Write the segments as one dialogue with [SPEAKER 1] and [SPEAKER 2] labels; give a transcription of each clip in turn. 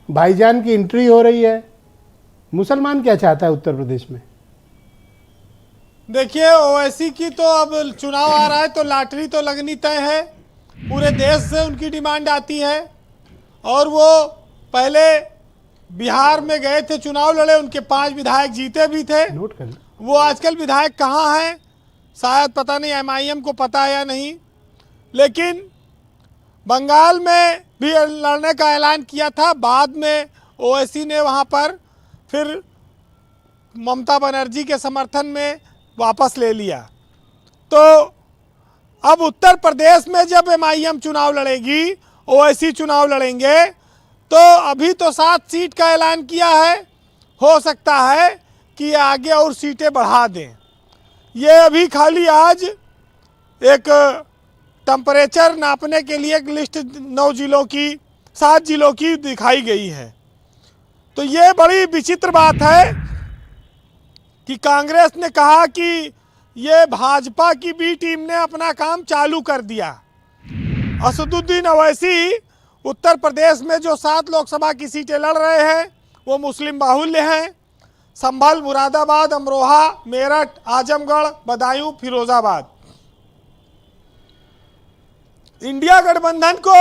[SPEAKER 1] भाईजान की एंट्री हो रही है। मुसलमान क्या चाहता है उत्तर प्रदेश में?
[SPEAKER 2] देखिए, ओवैसी की तो अब चुनाव आ रहा है तो लॉटरी तो लगनी तय है। पूरे देश से उनकी डिमांड आती है और वो पहले बिहार में गए थे, चुनाव लड़े, उनके 5 विधायक जीते भी थे।
[SPEAKER 1] नोट कर।
[SPEAKER 2] वो आजकल विधायक कहाँ हैं शायद पता नहीं, MIM को पता है या नहीं। लेकिन बंगाल में भी लड़ने का ऐलान किया था, बाद में ओवैसी ने वहाँ पर फिर ममता बनर्जी के समर्थन में वापस ले लिया। तो अब उत्तर प्रदेश में जब MIM चुनाव लड़ेगी, ओवैसी चुनाव लड़ेंगे, तो अभी तो 7 सीट का ऐलान किया है, हो सकता है कि आगे और सीटें बढ़ा दें। ये अभी खाली आज एक टेम्परेचर नापने के लिए एक लिस्ट 7 जिलों की दिखाई गई है। तो ये बड़ी विचित्र बात है कि कांग्रेस ने कहा कि ये भाजपा की बी टीम ने अपना काम चालू कर दिया। असदुद्दीन ओवैसी उत्तर प्रदेश में जो 7 लोकसभा की सीटें लड़ रहे हैं वो मुस्लिम बाहुल्य हैं। संभल, मुरादाबाद, अमरोहा, मेरठ, आजमगढ़, बदायूं, फिरोजाबाद। इंडिया गठबंधन को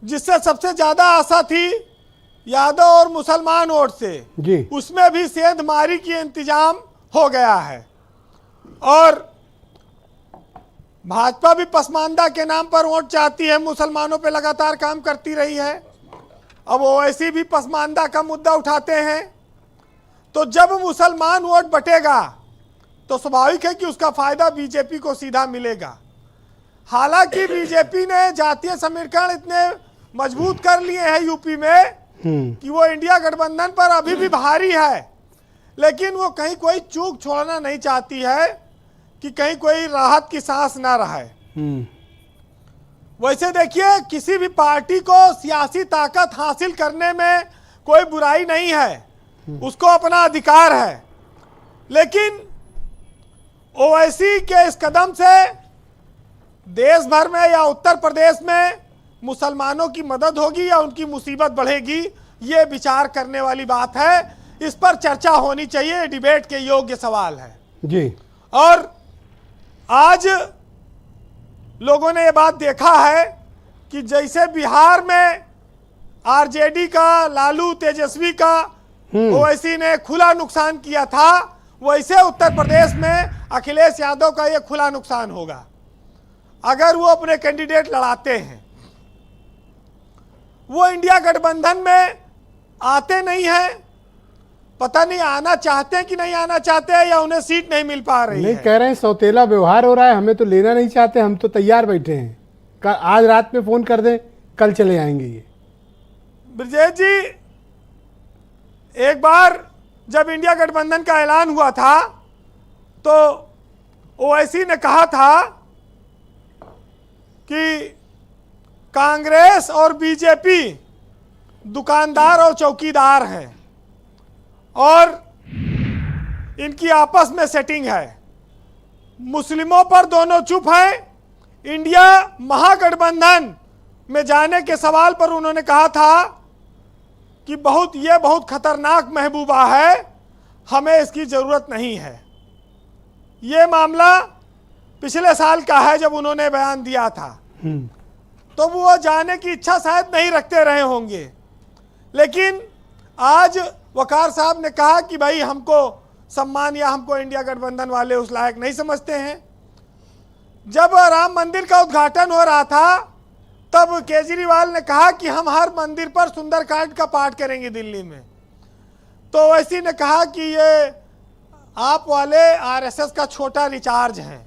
[SPEAKER 2] जिससे सबसे ज्यादा आशा थी यादव और मुसलमान वोट से
[SPEAKER 1] जी,
[SPEAKER 2] उसमें भी सेंधमारी की इंतजाम हो गया है। और भाजपा भी पसमानदा के नाम पर वोट चाहती है, मुसलमानों पे लगातार काम करती रही है। अब ओवैसी भी पसमानदा का मुद्दा उठाते हैं। तो जब मुसलमान वोट बटेगा तो स्वाभाविक है कि उसका फायदा बीजेपी को सीधा मिलेगा। हालांकि बीजेपी ने जातीय समीकरण इतने मजबूत कर लिए हैं यूपी में कि वो इंडिया गठबंधन पर अभी भी भारी है, लेकिन वो कहीं कोई चूक छोड़ना नहीं चाहती है कि कहीं कोई राहत की सांस ना रहे। वैसे देखिए, किसी भी पार्टी को सियासी ताकत हासिल करने में कोई बुराई नहीं है, उसको अपना अधिकार है। लेकिन ओवैसी के इस कदम से देश भर में या उत्तर प्रदेश में मुसलमानों की मदद होगी या उनकी मुसीबत बढ़ेगी, ये विचार करने वाली बात है। इस पर चर्चा होनी चाहिए, डिबेट के योग्य सवाल है
[SPEAKER 1] जी।
[SPEAKER 2] और आज लोगों ने ये बात देखा है कि जैसे बिहार में आरजेडी का, लालू तेजस्वी का ओवैसी ने खुला नुकसान किया था, वैसे उत्तर प्रदेश में अखिलेश यादव का ये खुला नुकसान होगा अगर वो अपने कैंडिडेट लड़ाते हैं। वो इंडिया गठबंधन में आते नहीं हैं, पता नहीं आना चाहते हैं कि नहीं आना चाहते हैं या उन्हें सीट नहीं मिल पा रही
[SPEAKER 1] नहीं
[SPEAKER 2] है।
[SPEAKER 1] कह रहे हैं सौतेला व्यवहार हो रहा है, हमें तो लेना नहीं चाहते, हम तो तैयार बैठे हैं, आज रात में फोन कर दें, कल चले आएंगे। ये
[SPEAKER 2] ब्रजेश जी, एक बार जब इंडिया गठबंधन का ऐलान हुआ था तो ओवैसी ने कहा था कि कांग्रेस और बीजेपी दुकानदार और चौकीदार हैं और इनकी आपस में सेटिंग है। मुस्लिमों पर दोनों चुप हैं। इंडिया महागठबंधन में जाने के सवाल पर उन्होंने कहा था कि ये बहुत खतरनाक महबूबा है, हमें इसकी जरूरत नहीं है। ये मामला पिछले साल का है जब उन्होंने बयान दिया था। तो वो जाने की इच्छा शायद नहीं रखते रहे होंगे, लेकिन आज वकार साहब ने कहा कि भाई हमको सम्मान या हमको इंडिया गठबंधन वाले उस लायक नहीं समझते हैं। जब राम मंदिर का उद्घाटन हो रहा था तब केजरीवाल ने कहा कि हम हर मंदिर पर सुंदरकांड का पाठ करेंगे दिल्ली में। तो ओवैसी ने कहा कि ये आप वाले आरएसएस का छोटा रिचार्ज हैं।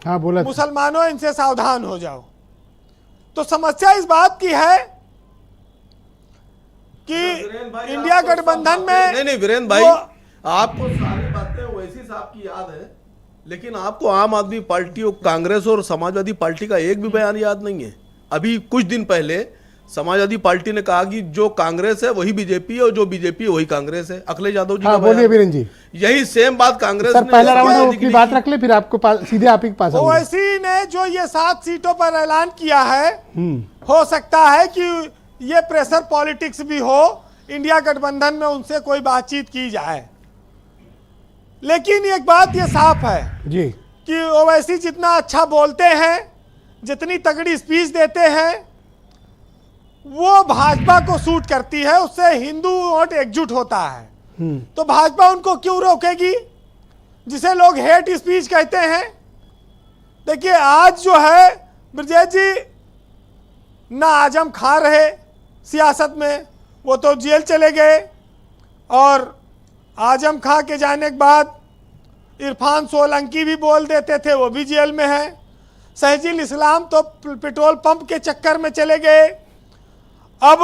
[SPEAKER 1] हाँ बोला,
[SPEAKER 2] मुसलमानों इनसे सावधान हो जाओ। तो समस्या इस बात की है कि इंडिया गठबंधन में
[SPEAKER 3] नहीं वीरेंद्र भाई, आपको सारी बातें ओवैसी साहब की याद है, लेकिन आपको आम आदमी पार्टी और कांग्रेस और समाजवादी पार्टी का एक भी बयान याद नहीं है। अभी कुछ दिन पहले समाजवादी पार्टी ने कहा कि जो कांग्रेस है वही बीजेपी है और जो बीजेपी है वही कांग्रेस है। अखिलेश यादव जी,
[SPEAKER 1] हाँ बोलिए वीरेंद्र जी।
[SPEAKER 3] यही सेम बात कांग्रेस
[SPEAKER 1] सर
[SPEAKER 3] ने
[SPEAKER 1] पहला राउंड में अपनी बात रख ले, फिर आपको सीधे आप ही के पास आऊंगा।
[SPEAKER 2] ओवैसी ने जो ये 7 सीटों पर ऐलान किया है, हो सकता है कि ये प्रेशर पॉलिटिक्स भी हो, इंडिया गठबंधन में उनसे कोई बातचीत की जाए। लेकिन एक बात ये साफ है
[SPEAKER 1] जी
[SPEAKER 2] कि ओवैसी जितना अच्छा बोलते हैं, जितनी तगड़ी स्पीच देते हैं, वो भाजपा को सूट करती है, उससे हिंदू वोट एकजुट होता है। तो भाजपा उनको क्यों रोकेगी, जिसे लोग हेट स्पीच कहते हैं। देखिए आज जो है ब्रजेश जी ना आजम खां रहे सियासत में, वो तो जेल चले गए, और आजम खां के जाने के बाद इरफान सोलंकी भी बोल देते थे, वो भी जेल में है। शहजील इस्लाम तो पेट्रोल पंप के चक्कर में चले गए। अब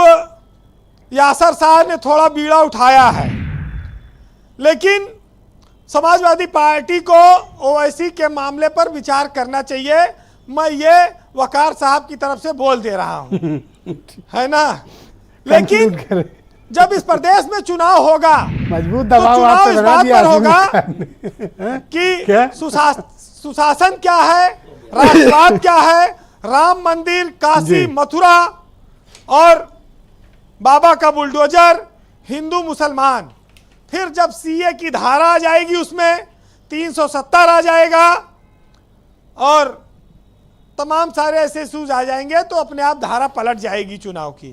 [SPEAKER 2] यासर शाह ने थोड़ा बीड़ा उठाया है, लेकिन समाजवादी पार्टी को ओवैसी के मामले पर विचार करना चाहिए। मैं ये वकार साहब की तरफ से बोल दे रहा हूं, है ना। लेकिन जब इस प्रदेश में चुनाव होगा,
[SPEAKER 1] मजबूत
[SPEAKER 2] तो
[SPEAKER 1] दबाव
[SPEAKER 2] चुनाव
[SPEAKER 1] आपने
[SPEAKER 2] इस
[SPEAKER 1] बना
[SPEAKER 2] बात
[SPEAKER 1] दिया
[SPEAKER 2] पर होगा
[SPEAKER 1] क्या?
[SPEAKER 2] कि सुशासन क्या है, राष्ट्रवाद क्या है, राम मंदिर, काशी, मथुरा और बाबा का बुलडोजर, हिंदू मुसलमान। फिर जब सीए की धारा आ जाएगी, उसमें 370 आ जाएगा और तमाम सारे ऐसे इशूज आ जाएंगे, तो अपने आप धारा पलट जाएगी चुनाव की।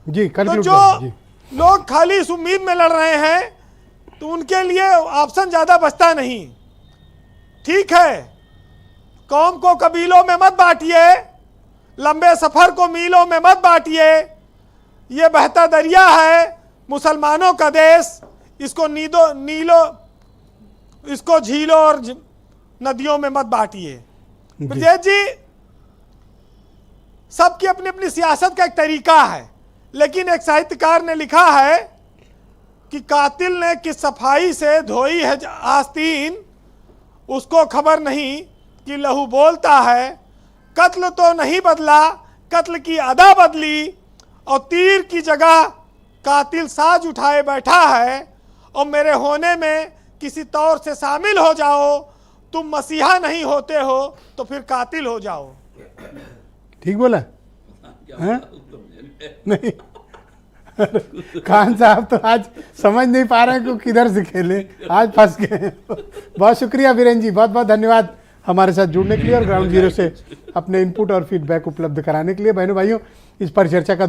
[SPEAKER 1] जी
[SPEAKER 2] तो जो लोग खाली इस उम्मीद में लड़ रहे हैं, तो उनके लिए ऑप्शन ज्यादा बचता नहीं। ठीक है, कौम को कबीलों में मत बांटिए, लंबे सफर को मीलों में मत बांटिए। ये बहता दरिया है मुसलमानों का देश, इसको इसको झीलों और नदियों में मत बांटिए। ब्रजेश जी, सबकी अपनी अपनी सियासत का एक तरीका है, लेकिन एक साहित्यकार ने लिखा है कि कातिल ने किस सफाई से धोई है आस्तीन, उसको खबर नहीं कि लहू बोलता है। कत्ल तो नहीं बदला, कत्ल की अदा बदली, और तीर की जगह कातिल साज उठाए बैठा है। और मेरे होने में किसी तौर से शामिल हो जाओ, तुम मसीहा नहीं होते हो तो फिर कातिल हो जाओ।
[SPEAKER 1] ठीक बोला है? नहीं खान साहब तो आज समझ नहीं पा रहे हैं कि किधर से खेले, आज फंस गए। बहुत शुक्रिया वीरेन जी, बहुत बहुत धन्यवाद हमारे साथ जुड़ने के लिए और ग्राउंड जीरो से अपने इनपुट और फीडबैक उपलब्ध कराने के लिए। बहनों भाइयों, इस पर चर्चा का